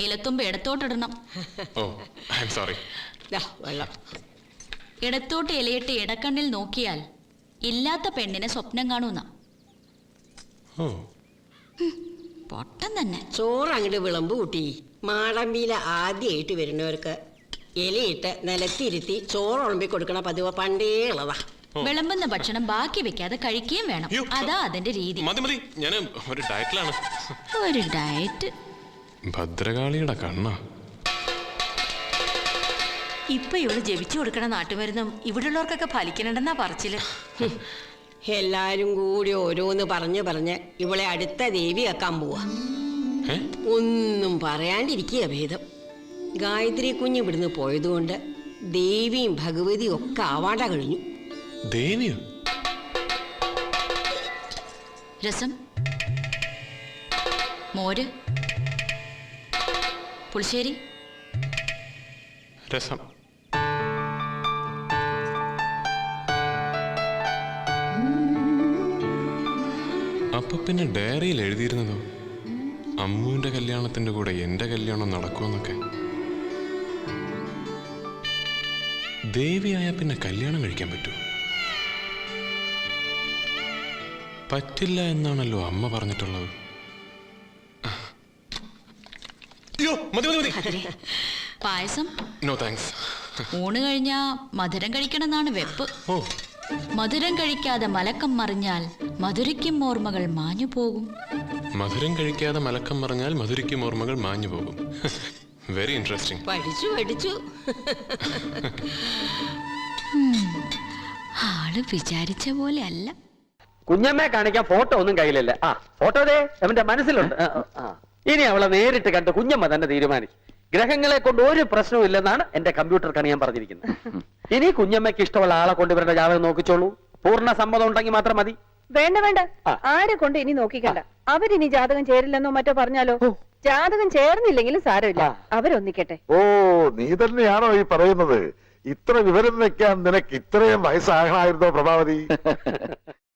ഇലത്തുമ്പ് ഇടത്തോട്ടിടണം. ഇടത്തോട്ട് ഇലയിട്ട് ഇടക്കണ്ണിൽ നോക്കിയാൽ ഇല്ലാത്ത പെണ്ണിനെ സ്വപ്നം കാണൂന്ന. പൊട്ടം തന്നെ. ചോറ് അങ്ങോട്ട് വിളമ്പ് കൂട്ടി. മാടമ്പിയില ആദ്യമായിട്ട് വരുന്നവർക്ക് ഇലയിട്ട് നിലത്തിരുത്തി ചോറ് ഉളമ്പി കൊടുക്കണ പതിവ് പണ്ടേ ഉള്ളതാ. വിളമ്പുന്ന ഭക്ഷണം ബാക്കി വെക്കാതെ കഴിക്കുകയും വേണം. അതാ അതിന്റെ രീതി. ഒരു ഡയറ്റ്. ഭദ്രകാളിയുടെ കണ്ണ. ഇപ്പൊ ഇവള് ജപിച്ചു കൊടുക്കണ നാട്ടുമരുന്നും ഇവിടെയുള്ളവർക്കൊക്കെ ഫലിക്കണമെന്നാ പറച്ചില്. എല്ലാരും കൂടി ഓരോന്ന് പറഞ്ഞ് ഇവളെ അടുത്ത ദേവി ആക്കാൻ പോവാ. ഒന്നും പറയാണ്ടിരിക്കുക ഭേദം. ഗായത്രി കുഞ്ഞ് ഇവിടുന്ന് പോയതുകൊണ്ട് ദേവിയും ഭഗവതിയും ഒക്കെ ആവാണ്ട കഴിഞ്ഞു. ദേവിയോ? രസം, മോര്, പുളിശ്ശേരി. രസം. അപ്പൊ പിന്നെ ഡയറിയിൽ എഴുതിയിരുന്നതോ അമ്മുവിന്റെ കല്യാണത്തിന്റെ കൂടെ എന്റെ കല്യാണം നടക്കുമെന്നൊക്കെ. ദേവിയായ പിന്നെ കല്യാണം കഴിക്കാൻ പറ്റുമോ? പറ്റില്ല എന്നാണല്ലോ അമ്മ പറഞ്ഞിട്ടുള്ളത്. പായസം? No thanks. ഊണ് കഴിഞ്ഞാ മധുരം കഴിക്കണമെന്നാണ് വെപ്പ്. മധുരം കഴിക്കാതെ മലക്കം മറിഞ്ഞാൽ മധുരയ്ക്കും ഓർമ്മകൾ മാഞ്ഞു പോകും. മധുരം കഴിക്കാതെ മലക്കം മറിഞ്ഞാൽ മധുരയ്ക്കും ഓർമ്മകൾ മാഞ്ഞു പോകും. Very interesting. പഠിച്ചു. ആള് വിചാരിച്ച പോലെ അല്ല. കുഞ്ഞമ്മയെ കാണിക്കാൻ ഫോട്ടോ ഒന്നും കയ്യിലില്ല. ഫോട്ടോ അവന്റെ മനസ്സിലുണ്ട്. ഇനി അവളെ നേരിട്ട് കണ്ട് കുഞ്ഞമ്മ തന്നെ തീരുമാനിക്കും. ഗ്രഹങ്ങളെ കൊണ്ട് ഒരു പ്രശ്നവും ഇല്ലെന്നാണ് എന്റെ കമ്പ്യൂട്ടർ കണിയാൻ പറഞ്ഞിരിക്കുന്നത്. ഇനി കുഞ്ഞമ്മയ്ക്ക് ഇഷ്ടമുള്ള ആളെ കൊണ്ട് ഇവരുടെ ജാതകം നോക്കിച്ചോളൂ. പൂർണ്ണ സമ്മതം ഉണ്ടെങ്കിൽ മാത്രം മതി. വേണ്ട, ആരെ കൊണ്ട് ഇനി നോക്കിക്കണ്ട. അവരിനി ജാതകം ചേരില്ലെന്നോ മറ്റോ പറഞ്ഞാലോ? ജാതകം ചേർന്നില്ലെങ്കിലും സാരമില്ല, അവരൊന്നിക്കട്ടെ. ഓ, നീ തന്നെയാണോ ഈ പറയുന്നത്? ഇത്ര വിവരം വെക്കാൻ നിനക്ക് ഇത്രയും വയസ്സാകണമായിരുന്നോ പ്രഭാവതി?